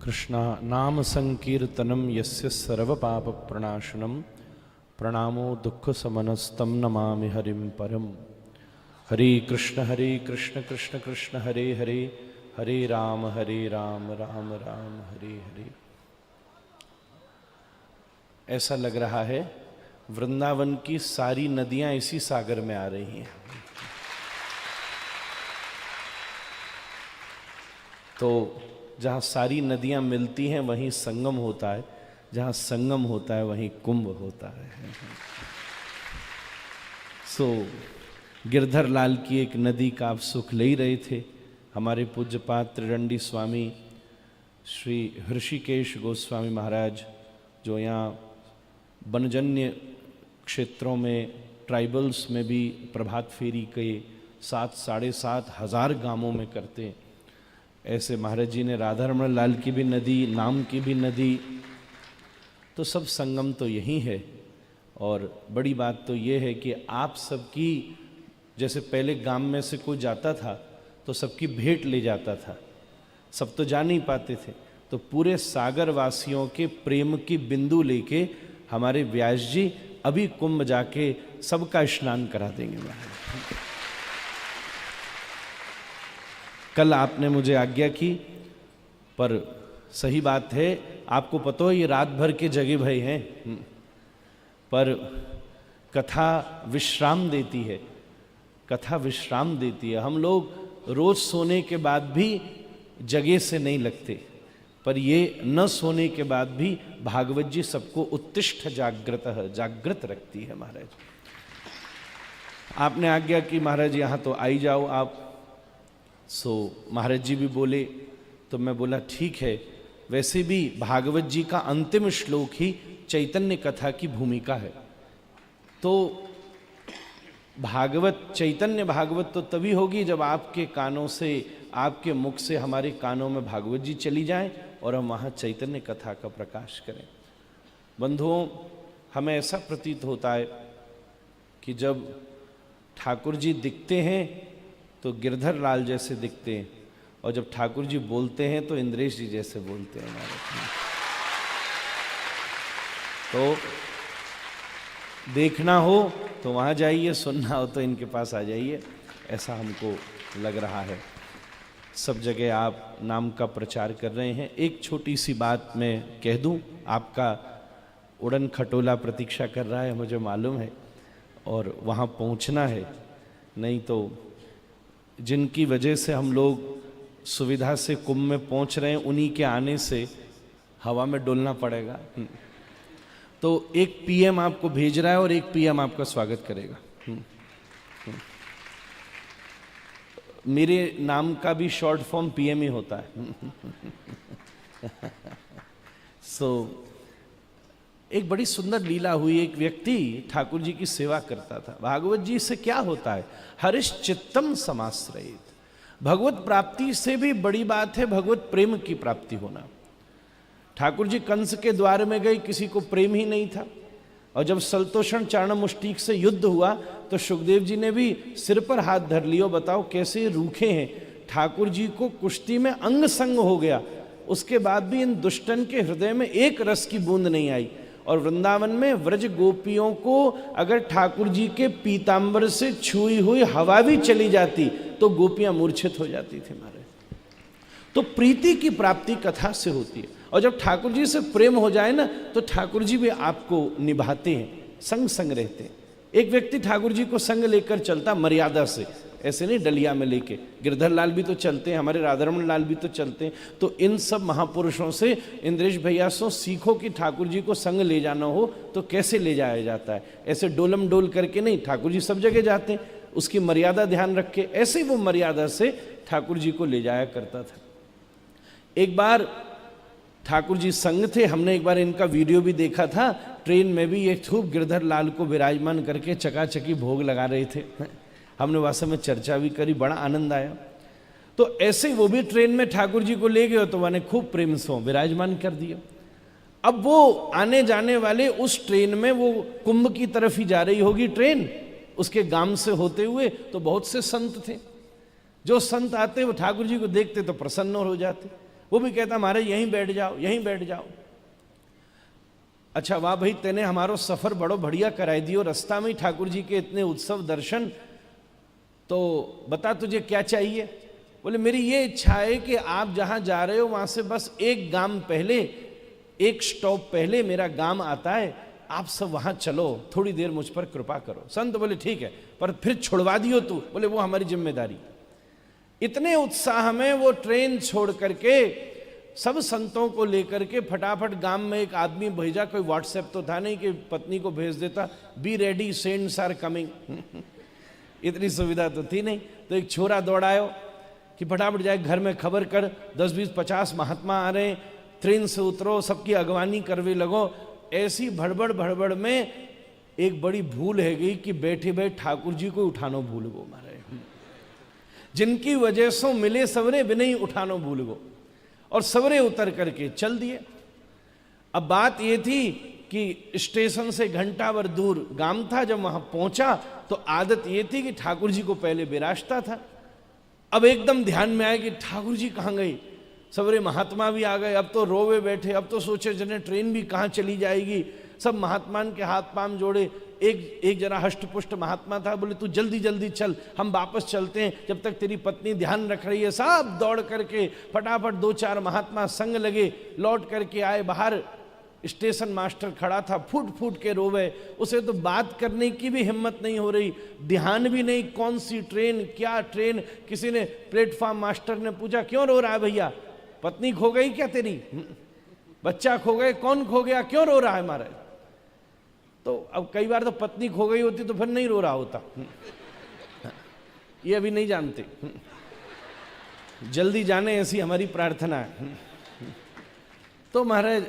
कृष्णा नाम संकीर्तनम यस्य सर्व पाप प्रणाशनम प्रणामो दुख समनस्तम नमामि हरिम परम। हरे कृष्ण कृष्ण कृष्ण हरे हरे, हरे राम राम राम हरे हरे। ऐसा लग रहा है वृंदावन की सारी नदियां इसी सागर में आ रही हैं। तो जहाँ सारी नदियाँ मिलती हैं वहीं संगम होता है, जहाँ संगम होता है वहीं कुंभ होता है। गिरधर लाल की एक नदी का आप सुख ले ही रहे थे। हमारे पूज्यपाद त्रिदंडी स्वामी श्री हृषिकेश गोस्वामी महाराज, जो यहाँ बनजन्य क्षेत्रों में ट्राइबल्स में भी प्रभात फेरी के 7,500 गांवों में करते हैं। ऐसे महाराज जी ने राधा रमण लाल की भी नदी, नाम की भी नदी, तो सब संगम तो यही है। और बड़ी बात तो ये है कि आप सबकी, जैसे पहले गांव में से कोई जाता था तो सबकी भेंट ले जाता था, सब तो जा नहीं पाते थे, तो पूरे सागर वासियों के प्रेम की बिंदु लेके हमारे व्यास जी अभी कुंभ जाके सबका स्नान करा देंगे महाराज। कल आपने मुझे आज्ञा की, पर सही बात है, आपको पता हो ये रात भर के जगे भय हैं, पर कथा विश्राम देती है, कथा विश्राम देती है। हम लोग रोज सोने के बाद भी जगे से नहीं लगते, पर ये न सोने के बाद भी भागवत जी सबको उत्तिष्ठ जागृत रखती है महाराज। आपने आज्ञा की महाराज यहाँ तो आई जाओ आप। महाराज जी भी बोले तो मैं बोला ठीक है। वैसे भी भागवत जी का अंतिम श्लोक ही चैतन्य कथा की भूमिका है, तो चैतन्य भागवत तो तभी होगी जब आपके कानों से, आपके मुख से हमारे कानों में भागवत जी चली जाएं और हम वहाँ चैतन्य कथा का प्रकाश करें। बंधुओं, हमें ऐसा प्रतीत होता है कि जब ठाकुर जी दिखते हैं तो गिरधर लाल जैसे दिखते हैं, और जब ठाकुर जी बोलते हैं तो इंद्रेश जी जैसे बोलते हैं हमारे। तो देखना हो तो वहाँ जाइए, सुनना हो तो इनके पास आ जाइए, ऐसा हमको लग रहा है। सब जगह आप नाम का प्रचार कर रहे हैं। एक छोटी सी बात मैं कह दूं, आपका उड़न खटोला प्रतीक्षा कर रहा है, मुझे मालूम है, और वहाँ पहुँचना है। नहीं तो जिनकी वजह से हम लोग सुविधा से कुंभ में पहुंच रहे हैं, उन्हीं के आने से हवा में डोलना पड़ेगा। तो एक पीएम आपको भेज रहा है और एक पीएम आपका स्वागत करेगा। मेरे नाम का भी शॉर्ट फॉर्म पीएम ही होता है। एक बड़ी सुंदर लीला हुई। एक व्यक्ति ठाकुर जी की सेवा करता था। भागवत जी से क्या होता है, हरिश्चित्तम समाश्रयेत। भगवत प्राप्ति से भी बड़ी बात है भगवत प्रेम की प्राप्ति होना। ठाकुर जी कंस के द्वार में गए, किसी को प्रेम ही नहीं था, और जब सलतोषण चारण मुष्टिक से युद्ध हुआ तो सुखदेव जी ने भी सिर पर हाथ धर लियो, बताओ कैसे रूखे हैं। ठाकुर जी को कुश्ती में अंग संग हो गया, उसके बाद भी इन दुष्टन के हृदय में एक रस की बूंद नहीं आई। और वृंदावन में व्रज गोपियों को अगर ठाकुर जी के पीतांबर से छुई हुई हवा भी चली जाती तो गोपियां मूर्छित हो जाती थी महाराज। तो प्रीति की प्राप्ति कथा से होती है, और जब ठाकुर जी से प्रेम हो जाए ना तो ठाकुर जी भी आपको निभाते हैं, संग संग रहते हैं। एक व्यक्ति ठाकुर जी को संग लेकर चलता मर्यादा से, ऐसे नहीं डलिया में लेके। गिरधर लाल भी तो चलते हैं, हमारे राधारमण लाल भी तो चलते हैं। तो इन सब महापुरुषों से इंद्रेश भैया सो सीखो कि ठाकुर जी को संग ले जाना हो तो कैसे ले जाया जाता है। ऐसे डोलम डोल करके नहीं, ठाकुर जी सब जगह जाते हैं, उसकी मर्यादा ध्यान रख के ऐसे वो मर्यादा से ठाकुर जी को ले जाया करता था। एक बार ठाकुर जी संग थे, हमने एक बार इनका वीडियो भी देखा था। ट्रेन में भी ये खूब गिरधर लाल को विराजमान करके चकाचकी भोग लगा रहे थे। हमने वास्तव में चर्चा भी करी, बड़ा आनंद आया। तो ऐसे वो भी ट्रेन में ठाकुर जी को ले गए तो मैंने खूब प्रेम से विराजमान कर दिया। अब वो आने जाने वाले उस ट्रेन में, वो कुंभ की तरफ ही जा रही होगी ट्रेन, उसके गांव से होते हुए, तो बहुत से संत थे। जो संत आते वो ठाकुर जी को देखते तो प्रसन्न हो जाते। वो भी कहता महाराज यहीं बैठ जाओ, यहीं बैठ जाओ। अच्छा वाह भाई, तेने हमारो सफर बड़ो बढ़िया कराई दियो, रास्ता में ही ठाकुर जी के इतने उत्सव दर्शन, तो बता तुझे क्या चाहिए? बोले मेरी ये इच्छा है कि आप जहां जा रहे हो वहां से बस एक गांव पहले, एक स्टॉप पहले मेरा गांव आता है, आप सब वहां चलो, थोड़ी देर मुझ पर कृपा करो। संत बोले ठीक है, पर फिर छुड़वा दियो तू। बोले वो हमारी जिम्मेदारी। इतने उत्साह में वो ट्रेन छोड़ करके सब संतों को लेकर के फटाफट गांव में एक आदमी भेजा, कोई व्हाट्सएप तो था नहीं कि पत्नी को भेज देता, be ready saints are coming इतनी सुविधा तो थी नहीं। तो एक छोरा दौड़ायो कि फटाफट जाए घर में खबर कर, 10 20 50 महात्मा आ रहे हैं, ट्रेन से उतरो, सबकी अगवानी करवे लगो। ऐसी भड़बड़ भड़बड़ में एक बड़ी भूल है गई कि बैठे बैठे ठाकुर जी को उठानो भूल गो मारे, जिनकी वजह से मिले सवरे भी नहीं उठानो भूल गो, और सवरे उतर करके चल दिए। अब बात ये थी कि स्टेशन से घंटा भर दूर गांव था। जब वहां पहुंचा तो आदत ये थी कि ठाकुर जी को पहले विराजता था। अब एकदम ध्यान में आया कि ठाकुर जी कहाँ गए, सवरे महात्मा भी आ गए, अब तो रोवे बैठे, अब तो सोचे जने ट्रेन भी कहाँ चली जाएगी। सब महात्मान के हाथ पांव जोड़े। एक जरा हष्टपुष्ट महात्मा था, बोले तू जल्दी जल्दी चल, हम वापस चलते हैं, जब तक तेरी पत्नी ध्यान रख रही है। सब दौड़ करके फटाफट 2-4 महात्मा संग लगे, लौट करके आए। बाहर स्टेशन मास्टर खड़ा था, फूट फूट के रोवे। उसे तो बात करने की भी हिम्मत नहीं हो रही, ध्यान भी नहीं कौन सी ट्रेन, क्या ट्रेन। किसी ने प्लेटफॉर्म मास्टर ने पूछा क्यों रो रहा है भैया, पत्नी खो गई क्या तेरी, बच्चा खो गए, कौन खो गया, क्यों रो रहा है हमारा? तो अब कई बार तो पत्नी खो गई होती तो फिर नहीं रो रहा होता, ये अभी नहीं जानते, जल्दी जाने ऐसी हमारी प्रार्थना है। तो महाराज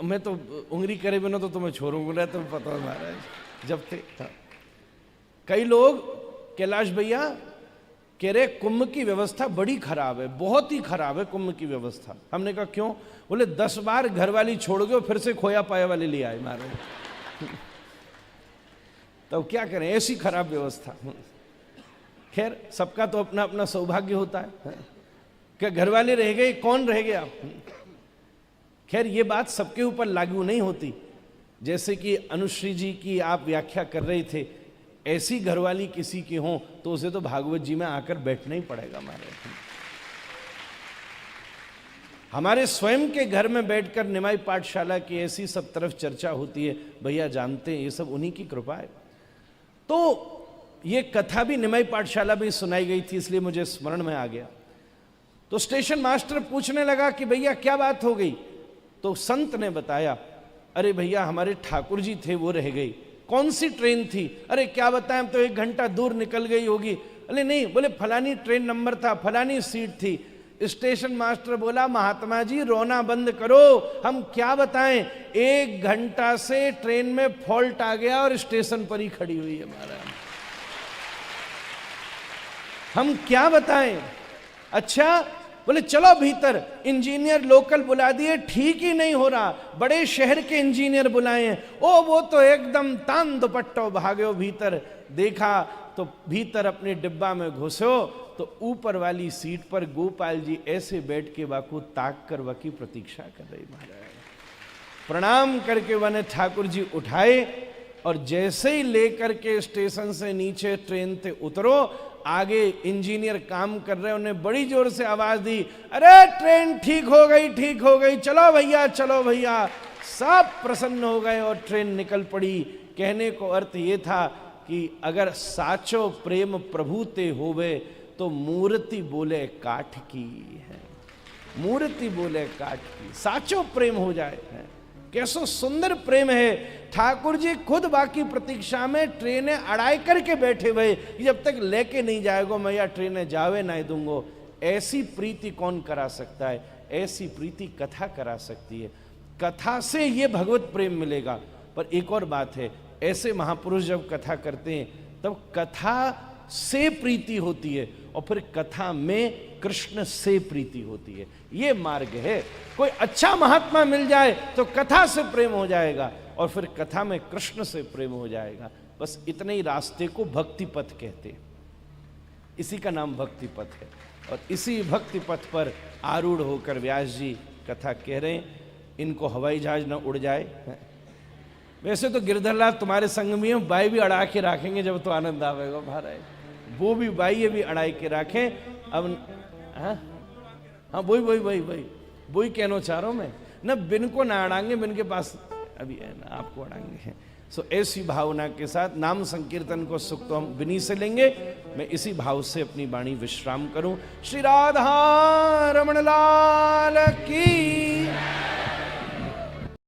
मैं तो उंगली करे बिना तो तुम्हें छोड़ूंगा, तो पता है महाराज जब थे। कई लोग कैलाश भैया कह रहे कुंभ की व्यवस्था बड़ी खराब है, बहुत ही खराब है कुंभ की व्यवस्था। हमने कहा क्यों? बोले 10 बार घरवाली छोड़ गए, फिर से खोया पाया वाले ले आए महाराज। तो क्या करें, ऐसी खराब व्यवस्था। खैर सबका तो अपना अपना सौभाग्य होता है। क्या घरवाले रह गए, कौन रह गया? खैर ये बात सबके ऊपर लागू नहीं होती। जैसे कि अनुश्री जी की आप व्याख्या कर रहे थे, ऐसी घरवाली किसी की हो तो उसे तो भागवत जी में आकर बैठना ही पड़ेगा। हमारे स्वयं के घर में बैठकर निमाई पाठशाला की ऐसी सब तरफ चर्चा होती है, भैया जानते हैं ये सब उन्हीं की कृपा है। तो ये कथा भी निमाई पाठशाला में सुनाई गई थी, इसलिए मुझे स्मरण में आ गया। तो स्टेशन मास्टर पूछने लगा कि भैया क्या बात हो गई? तो संत ने बताया, अरे भैया हमारे ठाकुर जी थे वो रह गई। कौन सी ट्रेन थी? अरे क्या बताएं, तो 1 घंटा दूर निकल गई होगी। अरे नहीं, बोले फलानी ट्रेन नंबर था, फलानी सीट थी। स्टेशन मास्टर बोला महात्मा जी रोना बंद करो, हम क्या बताएं, 1 घंटा से ट्रेन में फॉल्ट आ गया और स्टेशन पर ही खड़ी हुई है महाराज, हम क्या बताएं। अच्छा बोले चलो भीतर, इंजीनियर लोकल बुला दिए, ठीक ही नहीं हो रहा, बड़े शहर के इंजीनियर बुलाए हैं। ओ वो तो एकदम तान दुपट्टो भागो भीतर। देखा तो भीतर अपने डिब्बा में घुसो तो ऊपर वाली सीट पर गोपाल जी ऐसे बैठ के वाकू ताक कर वकी प्रतीक्षा कर रही महाराज। प्रणाम करके वने ठाकुर जी उठाए और जैसे ही लेकर के स्टेशन से नीचे ट्रेन से उतरो, आगे इंजीनियर काम कर रहे, उन्हें बड़ी जोर से आवाज दी, अरे ट्रेन ठीक हो गई, ठीक हो गई, चलो भैया चलो भैया। सब प्रसन्न हो गए और ट्रेन निकल पड़ी। कहने को अर्थ ये था कि अगर साचो प्रेम प्रभु ते होवे तो मूर्ति बोले काठ की है, मूर्ति बोले काठ की, साचो प्रेम हो जाए है। कैसो सुंदर प्रेम है। ठाकुर जी खुद बाकी प्रतीक्षा में ट्रेनें अड़ाई करके बैठे हुए, जब तक लेके नहीं जाएगो मैं या ट्रेनें जावे ना दूंगो। ऐसी प्रीति कौन करा सकता है? ऐसी प्रीति कथा करा सकती है। कथा से ये भगवत प्रेम मिलेगा। पर एक और बात है, ऐसे महापुरुष जब कथा करते हैं तब कथा से प्रीति होती है और फिर कथा में कृष्ण से प्रीति होती है। ये मार्ग है। कोई अच्छा महात्मा मिल जाए तो कथा से प्रेम हो जाएगा और फिर कथा में कृष्ण से प्रेम हो जाएगा। बस इतने ही रास्ते को भक्ति पथ कहते हैं, इसी का नाम भक्ति पथ है। और इसी भक्ति पथ पर आरूढ़ होकर व्यास जी कथा कह रहे हैं। इनको हवाई जहाज न उड़ जाए। वैसे तो गिरधरलाल तुम्हारे संग में है, बाई भी अड़ा के रखेंगे जब तो आनंद आवेगा महाराज, वो भी बाई ये भी अड़ाई के रखें। अब हाँ हाँ वही कहना चाह रहा हूं मैं, न बिन को ना अड़ाएंगे, बिन के पास अभी है ना आपको अड़ाएंगे। सो ऐसी भावना के साथ नाम संकीर्तन को सुख तो हम बिनी से लेंगे। मैं इसी भाव से अपनी वाणी विश्राम करूं। श्री राधा रमण लाल की